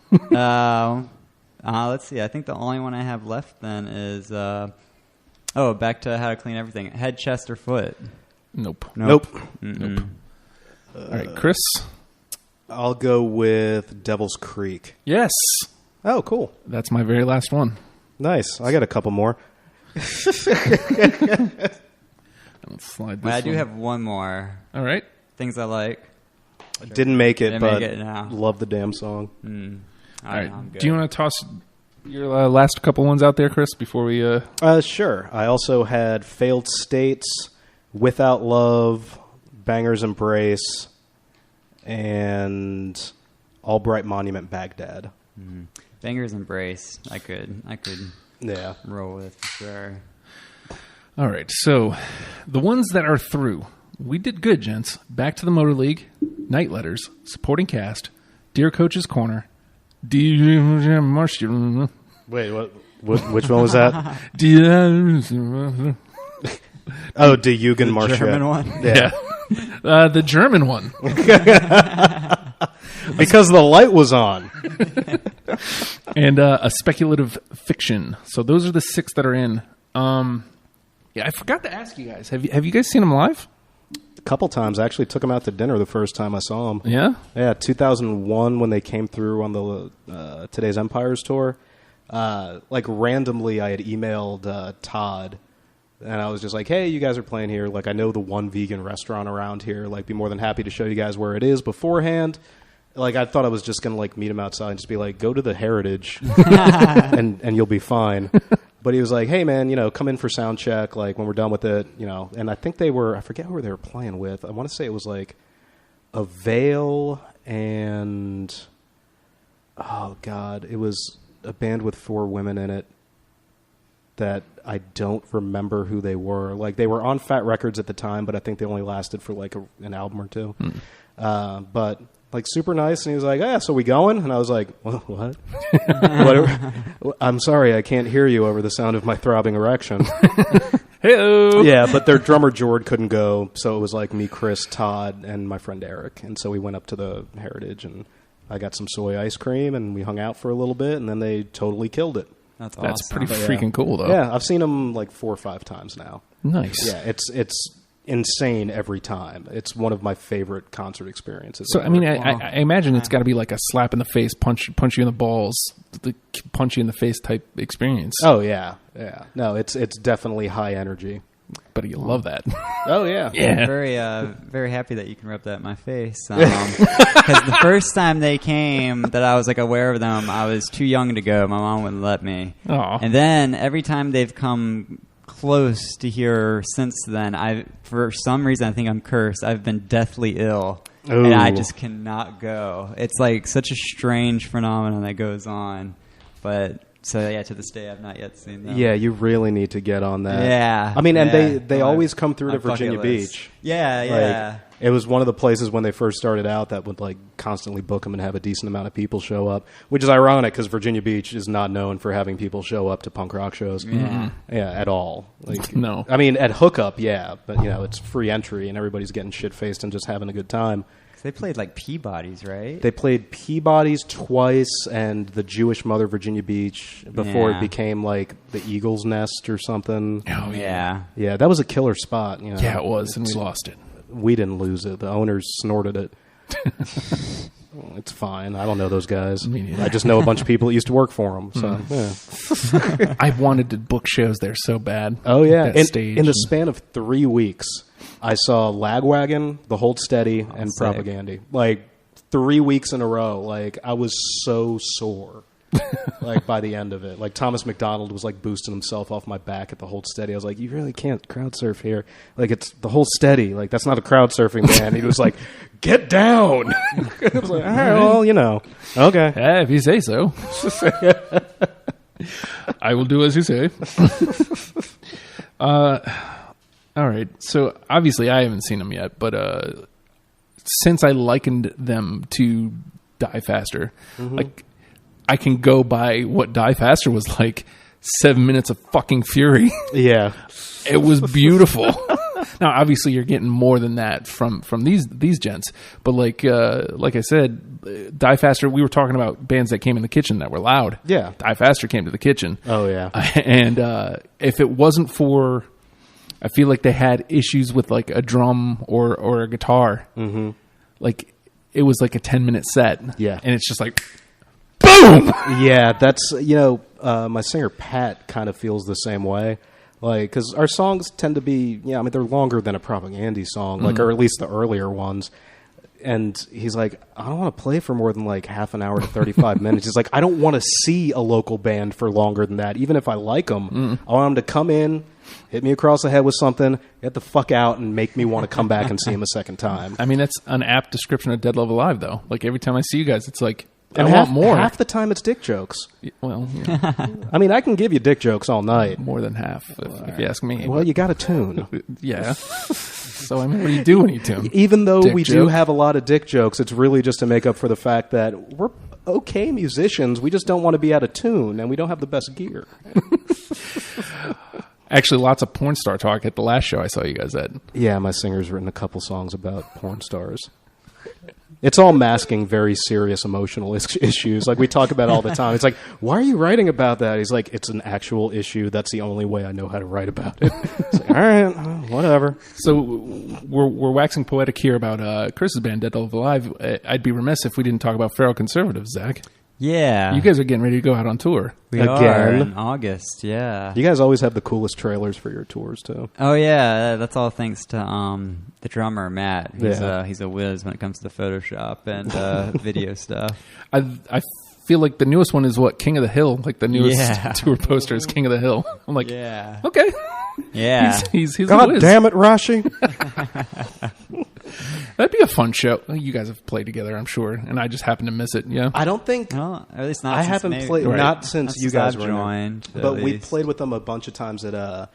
Let's see. I think the only one I have left then is back to How to Clean Everything. Head, chest, or foot. Nope. Nope. All right, Chris? I'll go with Devil's Creek. Yes. Oh, cool. That's my very last one. Nice. I got a couple more. Let's slide this I do one. have one more. All right. Things I like. Didn't make it, Didn't but make it, no. love the damn song. All right. Do you want to toss your last couple ones out there, Chris, before we... Sure. I also had Failed States, Without Love, Banger's Embrace, and Albright Monument Baghdad. Banger's Embrace. I could Yeah. roll with for sure. All right. So the ones that are through, we did good, gents. Back to the Motor League, Night Letters, Supporting Cast, Dear Coach's Corner, Marshall. Wait, what? Which one was that? The Oh, De Jugend Marsch. German one? Yeah. the German one. Because the light was on. And a speculative fiction. So those are the 6 that are in. Yeah, I forgot to ask you guys. Have you guys seen them live? A couple times. I actually took them out to dinner the first time I saw them. Yeah? Yeah, 2001 when they came through on the Today's Empires tour. Randomly I had emailed Todd, and I was just like, hey, you guys are playing here. Like, I know the one vegan restaurant around here. Like, be more than happy to show you guys where it is beforehand. Like, I thought I was just going to, like, meet him outside and just be like, go to the Heritage, and you'll be fine. But he was like, hey, man, come in for sound check, like, when we're done with it, And I think I forget who they were playing with. I want to say it was, like, a Veil and, oh, God, it was a band with 4 women in it that I don't remember who they were. Like, they were on Fat Records at the time, but I think they only lasted for, like, an album or two. But... like, super nice, and he was like, yeah, so we going? And I was like, what? I'm sorry, I can't hear you over the sound of my throbbing erection. Hey-o! Yeah, but their drummer, Jord, couldn't go, so it was like me, Chris, Todd, and my friend Eric. And so we went up to the Heritage, and I got some soy ice cream, and we hung out for a little bit, and then they totally killed it. That's awesome. That's pretty freaking cool, though. Yeah, I've seen them like 4 or 5 times now. Nice. Yeah, it's insane every time. It's one of my favorite concert experiences. So, I mean, I imagine it's got to be like a slap in the face, punch you in the balls, punch you in the face type experience. Oh, yeah. Yeah. No, it's definitely high energy. But you love that. Oh, yeah. Yeah. I'm very happy that you can rub that in my face. Because the first time they came that I was like aware of them, I was too young to go. My mom wouldn't let me. Aw. And then every time they've come close to here since then, for some reason I think I'm cursed. I've been deathly ill. Ooh. And I just cannot go. It's like such a strange phenomenon that goes on. But so yeah, to this day I've not yet seen them. Yeah, you really need to get on that. Yeah. I mean, and yeah. they always come through to On bucket Virginia list. Beach. Yeah, Like, yeah. it was one of the places when they first started out that would like constantly book them and have a decent amount of people show up, which is ironic because Virginia Beach is not known for having people show up to punk rock shows. Yeah. Yeah, at all. Like, No. I mean, at Hookup, yeah, but it's free entry and everybody's getting shit faced and just having a good time. They played like Peabody's, right? They played Peabody's twice and the Jewish Mother Virginia Beach before Yeah. it became like the Eagle's Nest or something. Oh, Yeah. Yeah, that was a killer spot. Yeah, it was, and we lost it. We didn't lose it. The owners snorted it. It's fine. I don't know those guys. Me neither. I just know a bunch of people that used to work for them. So, yeah. I wanted to book shows there so bad. Oh, yeah. That stage. In the span of 3 weeks, I saw Lagwagon, The Hold Steady, and sick. Propagandhi. Like, 3 weeks in a row. Like, I was so sore. Like by the end of it, like Thomas McDonald was like boosting himself off my back at the Hold Steady. I was like, you really can't crowd surf here. Like it's the Hold Steady. Like that's not a crowd surfing band. He was like, get down. I was like, all right, well, you know, okay. Yeah, if you say so. I will do as you say. All right. So obviously I haven't seen them yet, but since I likened them to Die Faster, like I can go by what Die Faster was like. 7 minutes of fucking fury. Yeah. It was beautiful. Now, obviously, you're getting more than that from these gents, but like I said, Die Faster. We were talking about bands that came in the kitchen that were loud. Yeah, Die Faster came to the kitchen. Oh yeah, and if it wasn't for, I feel like they had issues with like a drum or a guitar. Mm-hmm. Like it was like a 10-minute set. Yeah, and it's just like, boom. Yeah, that's my singer Pat kind of feels the same way. Like, because our songs tend to be, I mean, they're longer than a Propagandhi song, like, or at least the earlier ones. And he's like, I don't want to play for more than like half an hour to 35 minutes. He's like, I don't want to see a local band for longer than that, even if I like them. I want them to come in, hit me across the head with something, get the fuck out, and make me want to come back and see them a second time. I mean, that's an apt description of Dead Love Alive, though. Like, every time I see you guys, it's like, and I want more. Half the time it's dick jokes. Well, yeah. I mean, I can give you dick jokes all night. More than half, if you ask me. Well, you got to tune. Yeah. So, I mean, what do you do when you tune? Even though dick we joke? do have a lot of dick jokes, it's really just to make up for the fact that we're okay musicians. We just don't want to be out of tune, and we don't have the best gear. Actually, lots of porn star talk at the last show I saw you guys at. Yeah, my singer's written a couple songs about porn stars. It's all masking very serious emotional issues. Like we talk about all the time. It's like, why are you writing about that? He's like, it's an actual issue. That's the only way I know how to write about it. It's like, all right, whatever. So we're waxing poetic here about Chris's band, Dead Love Alive. I'd be remiss if we didn't talk about Feral Conservatives, Zach. Yeah. You guys are getting ready to go out on tour. We Again. are in August, yeah. You guys always have the coolest trailers for your tours, too. Oh, yeah. That's all thanks to the drummer, Matt. He's a whiz when it comes to Photoshop and video stuff. I feel like the newest one is what? King of the Hill? Like the newest tour poster is King of the Hill. I'm like, okay. Yeah. He's God a whiz. damn it, Rashi. That'd be a fun show. You guys have played together, I'm sure, and I just happen to miss it. Yeah, I don't think. Well, at least not. I since haven't maybe, played right. not since Not you since guys I've were in there. joined. But we played with them a bunch of times at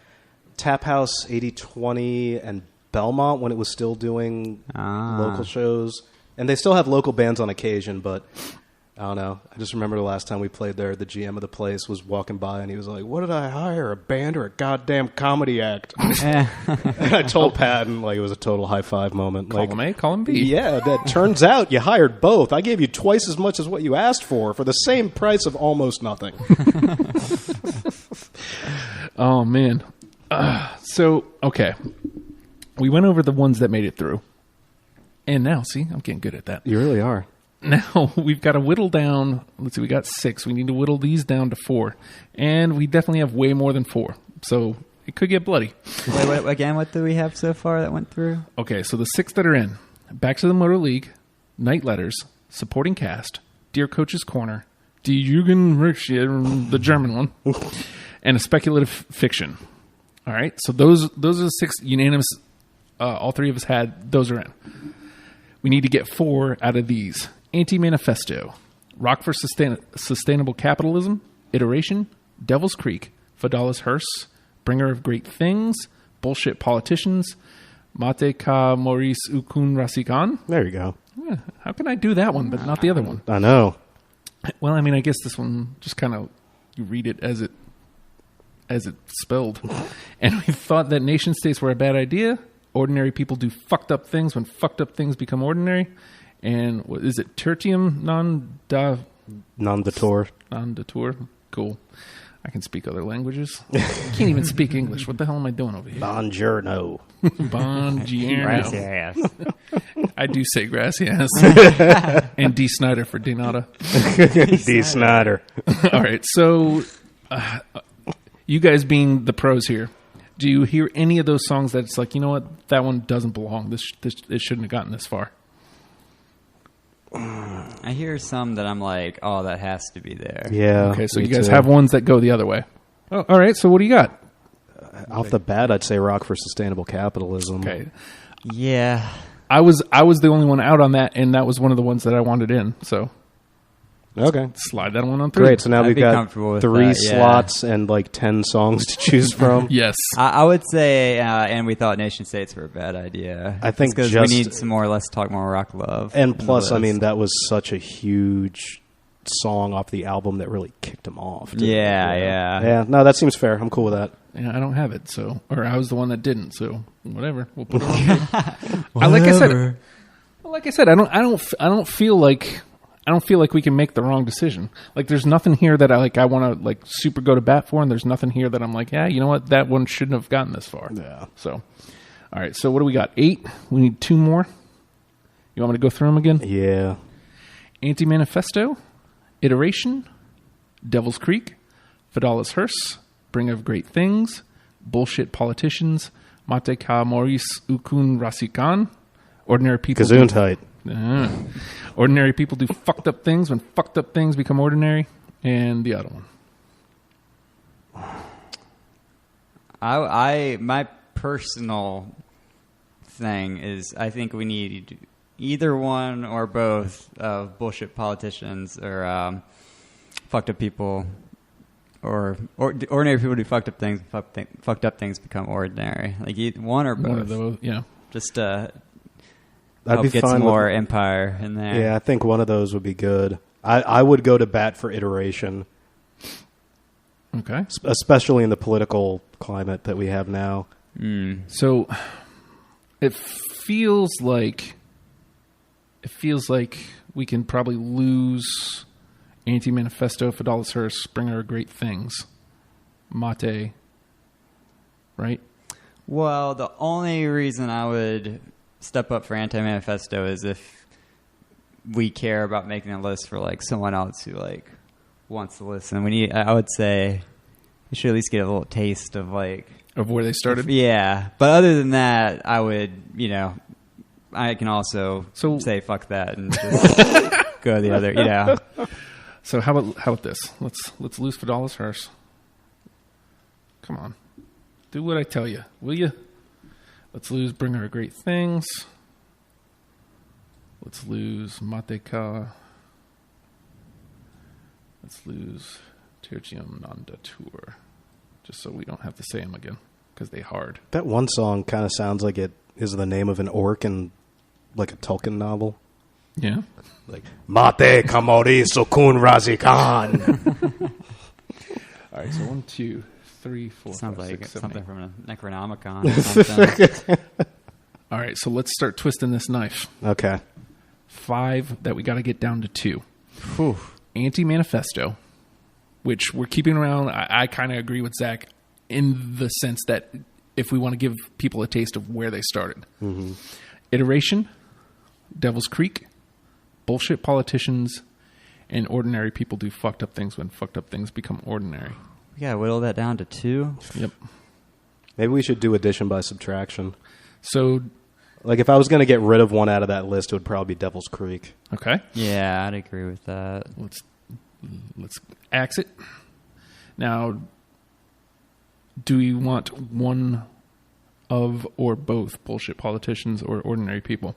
Tap House 8020 and Belmont when it was still doing local shows, and they still have local bands on occasion. But I don't know. I just remember the last time we played there, the GM of the place was walking by and he was like, "What did I hire? A band or a goddamn comedy act?" And I told Pat, and like it was a total high five moment. call Like, him A, call him B. yeah, that turns out you hired both. I gave you twice as much as what you asked for the same price of almost nothing. Oh man. So okay, we went over the ones that made it through, and now see, I'm getting good at that. You really are. Now we've got to whittle down. Let's see, we got 6. We need to whittle these down to 4, and we definitely have way more than 4. So it could get bloody. Wait, again, what do we have so far that went through? Okay, so the 6 that are in: Back to the Motor League, Night Letters, Supporting Cast, Dear Coach's Corner, Die Jugendrechte, the German one, and a Speculative Fiction. All right, so those are the 6 unanimous. All 3 of us had. Those are in. We need to get 4 out of these: Anti-Manifesto, Rock for Sustainable Capitalism, Iteration, Devil's Creek, Fidelis Hearse, Bringer of Great Things, Bullshit Politicians, Mate Ka Maurice Ukun Rasikan. There you go. Yeah, how can I do that one but not the other one? I know. Well, I mean, I guess this one just kind of, you read it as it's spelled. And we thought that nation states were a bad idea. Ordinary people do fucked up things when fucked up things become ordinary. And what is it? Tertium non Non-detour. Cool. I can speak other languages. I can't even speak English. What the hell am I doing over here? Bongiorno. Bongiorno. I do say gracias. And D. Snyder for D. Nada. D. Snyder. All right. So, you guys being the pros here, do you hear any of those songs that it's like, you know what, that one doesn't belong. It shouldn't have gotten this far. I hear some that I'm like, oh, that has to be there. Yeah. Okay, so me you guys too. have ones that go the other way. Oh, all right, so what do you got? Off the bat, I'd say Rock for Sustainable Capitalism. Okay. Yeah. I was the only one out on that, and that was one of the ones that I wanted in. So Okay. slide that one on through. Great. So now I'd we've be got comfortable with 3 that, yeah. slots and like 10 songs to choose from. Yes. I would say, and we thought nation states were a bad idea. I think because just- we need some more Let's Talk More Rock Love. And on the plus, I list. mean, that was such a huge song off the album that really kicked him off. too. Yeah. Yeah, no, that seems fair. I'm cool with that. Yeah, I don't have it, or I was the one that didn't, so whatever. We'll put it on. Like I said, I don't feel like we can make the wrong decision. Like, there's nothing here that I want to like super go to bat for, and there's nothing here that I'm like, yeah, you know what, that one shouldn't have gotten this far. Yeah. So, all right. So what do we got? 8. We need 2 more. You want me to go through them again? Yeah. Anti-Manifesto, Iteration, Devil's Creek, Fidelis Hearse, Bringer of Great Things, Bullshit Politicians, Mate Ka Maurice Ukun Rasikan, Ordinary People. Gesundheit. Ordinary people do fucked up things when fucked up things become ordinary, and the other one. My personal thing is I think we need either one or both of Bullshit Politicians or fucked up people, or ordinary people do fucked up things. Fucked up things become ordinary. Like one or both. One of those, yeah. Just I'd help be get fine some with- more empire in there. Yeah, I think one of those would be good. I would go to bat for Iteration, Okay. especially in the political climate that we have now. So it feels like we can probably lose Anti-Manifesto, Fidelis Hearse, Bringer of Great Things, Mate, right? Well, the only reason I would step up for Anti-Manifesto is if we care about making a list for like someone else who like wants to listen. I would say we should at least get a little taste of like Of where they started. Yeah, but other than that, I would, I can also So- say fuck that and just go the other, So how about this? Let's lose Fidelis Hearse. Come on, do what I tell you, will you? Let's lose Bringer of Great Things. Let's lose Mateka. Let's lose Tertium Non Datur. Just so we don't have to say them again, because they hard. That one song kind of sounds like it is the name of an orc in like a Tolkien novel. Yeah. Like, Mate Kamori Sukun Razikan. All right, so 1, 2, 3, 4, Sounds 5, like 6, 7, something 8. from a Necronomicon or something. All right, so let's start twisting this knife. Okay. 5 that we got to get down to 2. Anti-Manifesto, which we're keeping around. I kind of agree with Zach in the sense that if we want to give people a taste of where they started. Mm-hmm. Iteration, Devil's Creek, Bullshit Politicians, and Ordinary People do fucked up things when fucked up things become ordinary. We gotta whittle that down to 2. Yep. Maybe we should do addition by subtraction. So, Like, if I was going to get rid of one out of that list, it would probably be Devil's Creek. okay. Yeah, I'd agree with that. Let's axe it. Now, do we want one of or both Bullshit Politicians or Ordinary People?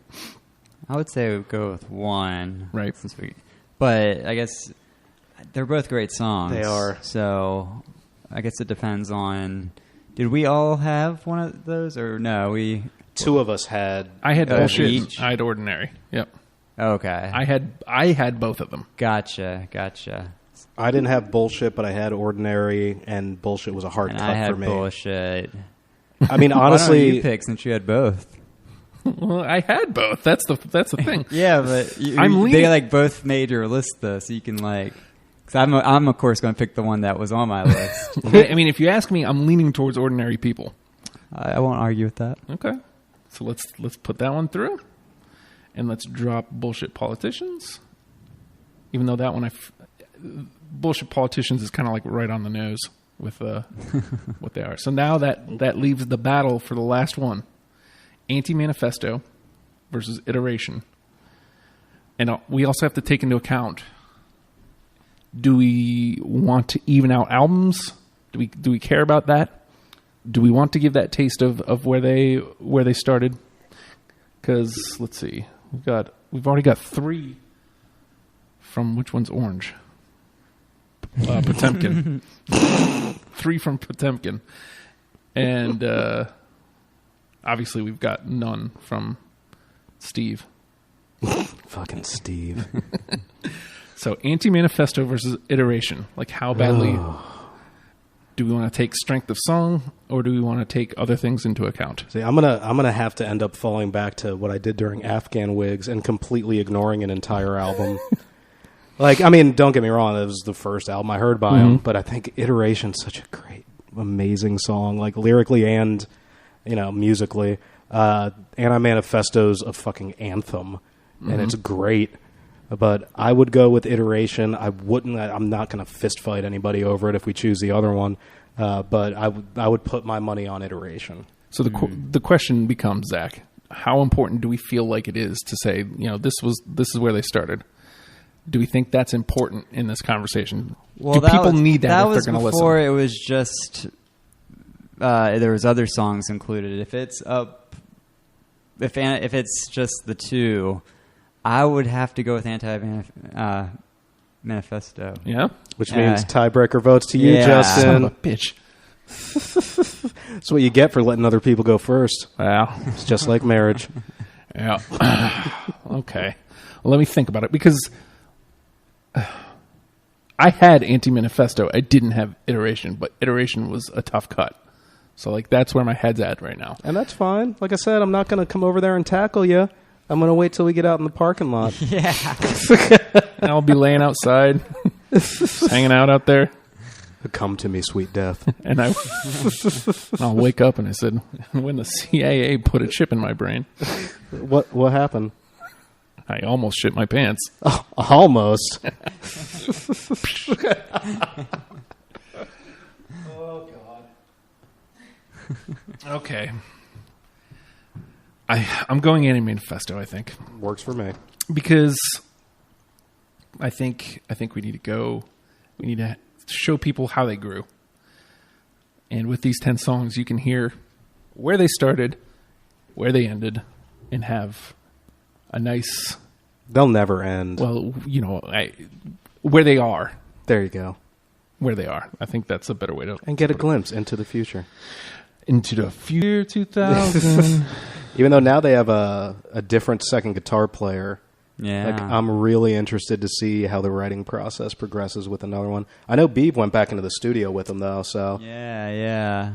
I would say we go with 1. Right. But I guess they're both great songs. They are. So I guess it depends on. Did we all have one of those, or no? We 2 of us had. I had Bullshit. each? I had Ordinary. Yep. okay. I had both of them. Gotcha. I didn't have Bullshit, but I had Ordinary, and Bullshit was a hard And cut I had for me. Bullshit. I mean, Why don't honestly, you pick since you had both? Well, I had both. That's the thing. Yeah, but I'm leaning- they like both made your list though, so you can like. Because I'm of course going to pick the one that was on my list. I mean, if you ask me, I'm leaning towards Ordinary People. I won't argue with that. Okay. So let's put that one through, and let's drop Bullshit Politicians. Even though that one, Bullshit Politicians is kind of like right on the nose with what they are. So now that leaves the battle for the last one: Anti-Manifesto versus Iteration. And we also have to take into account, do we want to even out albums? Do we care about that? Do we want to give that taste of where they started? Because let's see, we've already got 3 from, which one's orange? Potemkin. 3 from Potemkin, and obviously we've got none from Steve. Fucking Steve. So Anti-Manifesto versus Iteration. Like, how badly do we want to take strength of song, or do we want to take other things into account? See, I'm gonna have to end up falling back to what I did during Afghan Wigs and completely ignoring an entire album. Like, I mean, don't get me wrong, it was the first album I heard by him, but I think Iteration's such a great, amazing song, like lyrically and, musically. Anti-Manifesto's a fucking anthem, and it's great. But I would go with Iteration. I'm not going to fist fight anybody over it if we choose the other one. But I would put my money on Iteration. So the question becomes, Zach, how important do we feel like it is to say, this is where they started? Do we think that's important in this conversation? Well, do people need that if they're going to listen? Before it was just there was other songs included. If it's if it's just the 2, I would have to go with Anti-Manifesto. Yeah, which means tiebreaker votes to you, Justin. Son of a bitch. That's what you get for letting other people go first. Wow, it's just like marriage. Yeah. Okay. Well, let me think about it, because I had Anti-Manifesto. I didn't have Iteration, but Iteration was a tough cut. So, like, that's where my head's at right now. And that's fine. Like I said, I'm not going to come over there and tackle you. I'm going to wait till we get out in the parking lot. Yeah. I'll be laying outside, hanging out there. Come to me, sweet death. And I'll wake up and I said, when the CIA put a chip in my brain. What happened? I almost shit my pants. Oh, almost. Oh, God. Okay. I'm going Anti-Manifesto, I think. Works for me. Because I think we need to show people how they grew. And with these 10 songs, you can hear where they started, where they ended, and have a nice... They'll never end. Well, where they are. There you go. Where they are. I think that's a better way to... And get a glimpse into the future. Into the future 2000. Even though now they have a different second guitar player. Yeah. Like, I'm really interested to see how the writing process progresses with another one. I know Beeb went back into the studio with him, though, so... Yeah.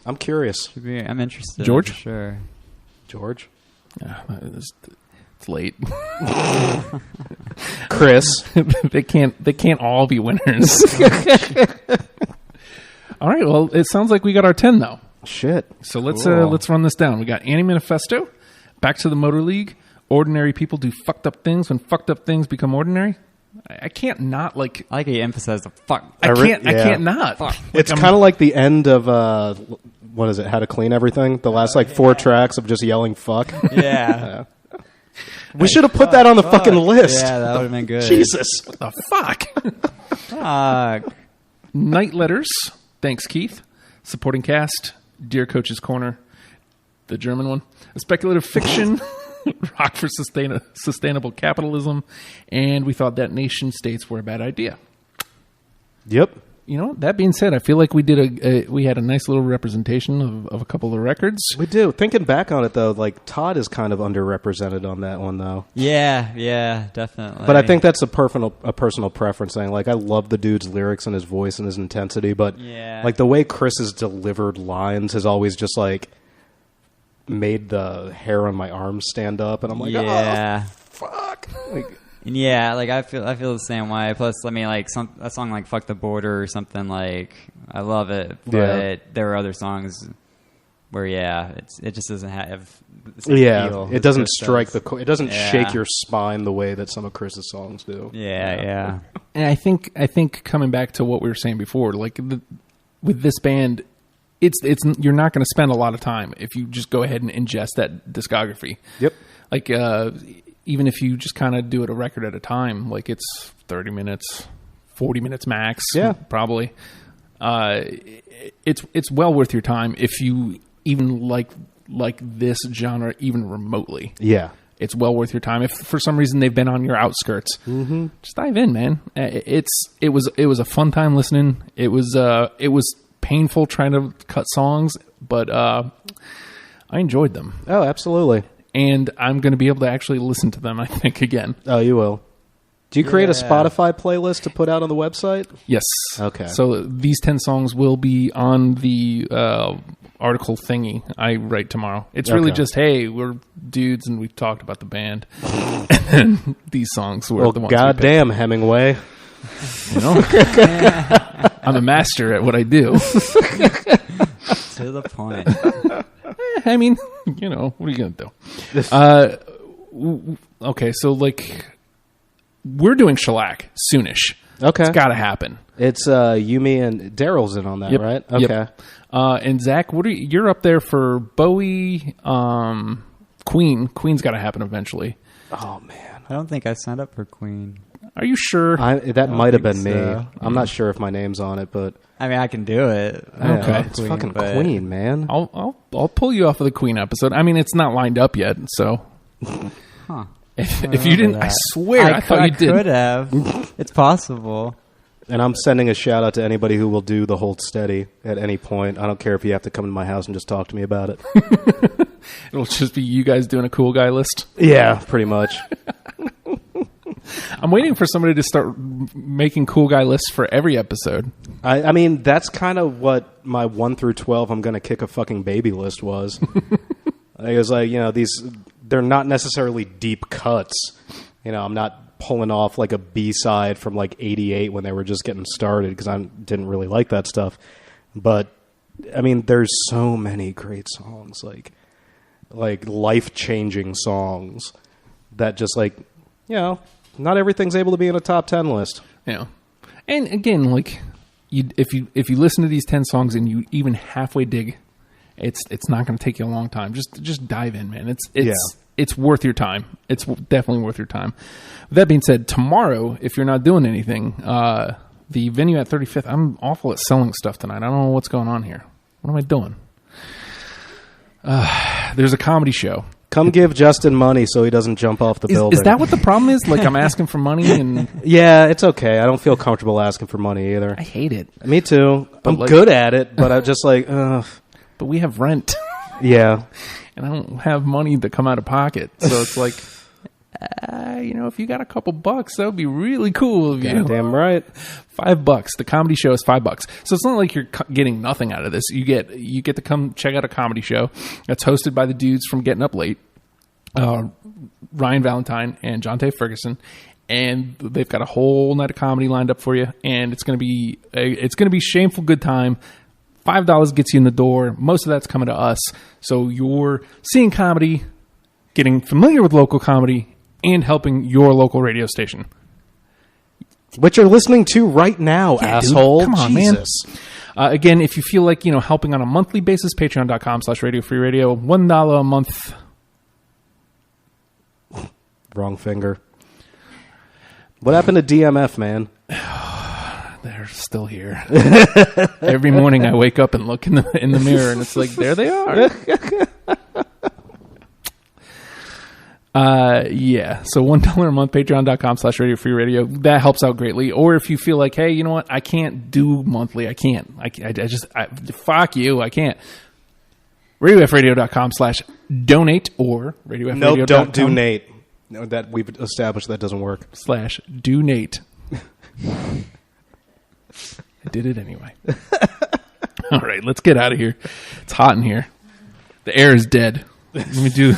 I'm curious. I'm interested. George? For sure. George? Yeah, it's late. Chris? They can't all be winners. All right, well, it sounds like we got our 10, though. Shit. So let's run this down. We got Anti-Manifesto, Back to the Motor League, Ordinary People Do Fucked Up Things When Fucked Up Things Become Ordinary. I can't not, like... I like how you emphasize the fuck. I can't not. Fuck. It's kind of like the end of, what is it, How to Clean Everything? The last, 4 tracks of just yelling fuck. Yeah. We should have put that on the fucking list. Yeah, that would have been good. Jesus. What the fuck? Fuck. Night Letters. Thanks, Keith. Supporting cast. Dear Coach's Corner. The German one. A Speculative Fiction. Rock for Sustainable Capitalism. And we thought that nation states were a bad idea. Yep. That being said, I feel like we did we had a nice little representation of a couple of records. We do. Thinking back on it, though, Todd is kind of underrepresented on that one, though. Yeah, definitely. But I think that's a personal preference thing. I love the dude's lyrics and his voice and his intensity, but the way Chris has delivered lines has always just made the hair on my arms stand up, and I'm like, oh, fuck. Yeah, I feel the same way. Plus, a song like "Fuck the Border" or something I love it, but there are other songs where it just doesn't have the same feel it doesn't strike it doesn't shake your spine the way that some of Chris's songs do. Yeah. And I think coming back to what we were saying before, with this band, it's you're not going to spend a lot of time if you just go ahead and ingest that discography. Yep. even if you just kind of do it a record at a time, like it's 30 minutes, 40 minutes max, probably. It's well worth your time if you even like this genre even remotely. Yeah. It's well worth your time. If for some reason they've been on your outskirts, just dive in, man. It was a fun time listening. It was painful trying to cut songs, but I enjoyed them. Oh, absolutely. And I'm going to be able to actually listen to them, I think, again. Oh, you will. Do you create a Spotify playlist to put out on the website? Yes. Okay. So these 10 songs will be on the article thingy I write tomorrow. It's really just, hey, we're dudes and we've talked about the band. And then these songs were the ones goddamn, Hemingway. You know? I'm a master at what I do. To the point. I mean, you know, what are you going to do? Okay, so like... We're doing Shellac soonish. Okay. It's got to happen. It's Yumi and Daryl's in on that, right? Okay. Yep. And Zach, you're up there for Bowie, Queen. Queen's got to happen eventually. Oh, man. I don't think I signed up for Queen. Are you sure? That might have been me. So. I'm not sure if my name's on it, but... I mean, I can do it. Okay. It's fucking Queen, man. I'll pull you off of the Queen episode. I mean, it's not lined up yet, so... Huh. If you didn't, I swear I thought you did. I could have. It's possible. And I'm sending a shout out to anybody who will do the Hold Steady at any point. I don't care if you have to come to my house and just talk to me about it. It'll just be you guys doing a cool guy list. Yeah, pretty much. I'm waiting for somebody to start making cool guy lists for every episode. I mean, that's kind of what my 1 through 12 I'm going to kick a fucking baby list was. It was like, you know, they're not necessarily deep cuts. You know, I'm not pulling off like a B-side from like 88 when they were just getting started because I didn't really like that stuff. But, I mean, there's so many great songs, like life-changing songs that just like, you know, not everything's able to be in a top 10 list. Yeah. And again, like, if you listen to these 10 songs and you even halfway dig, it's not going to take you a long time. Just dive in, man. It's worth your time. It's definitely worth your time. With that being said, tomorrow, if you're not doing anything, the venue at 35th, I'm awful at selling stuff tonight. I don't know what's going on here. What am I doing? There's a comedy show. Come give Justin money so he doesn't jump off the building. Is that what the problem is? Like, I'm asking for money and... Yeah, it's okay. I don't feel comfortable asking for money either. I hate it. Me too. But I'm good at it, but I'm just like, But we have rent. Yeah. And I don't have money to come out of pocket. So it's like, you know, if you got a couple bucks, that would be really cool of you. Damn right. $5. The comedy show is $5. So it's not like you're getting nothing out of this. You get to come check out a comedy show that's hosted by the dudes from Getting Up Late, Ryan Valentine and Jonte Ferguson. And they've got a whole night of comedy lined up for you. And it's going to be shameful good time. $5 gets you in the door. Most of that's coming to us. So you're seeing comedy, getting familiar with local comedy, and helping your local radio station. Which you're listening to right now, asshole. Dude, come on, Jesus. Man. Again, if you feel like, you know, helping on a monthly basis, patreon.com/Radio Free Radio, $1 a month. Wrong finger. What happened to DMF, man? They're still here. Every morning I wake up and look in the mirror and it's like, there they are. Yeah. So $1 a month, patreon.com/Radio Free Radio. That helps out greatly. Or if you feel like, hey, you know what? I can't do monthly. I can't. I fuck you. I can't. RadioFradio.com/donate or RadioFradio.com. No, don't do Nate. No, that we've established that doesn't work. /do Nate. I did it anyway. All right, let's get out of here. It's hot in here. The air is dead. Let me do...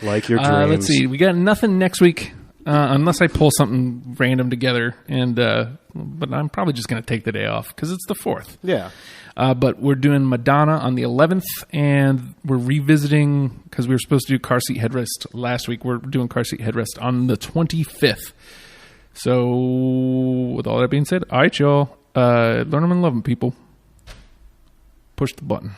Like your dreams. Let's see. We got nothing next week, unless I pull something random together. But I'm probably just going to take the day off because it's the 4th. Yeah. But we're doing Madonna on the 11th, and we're revisiting, because we were supposed to do Car Seat Headrest last week. We're doing Car Seat Headrest on the 25th. So, with all that being said, all right, y'all. Learn them and love them, people. Push the button.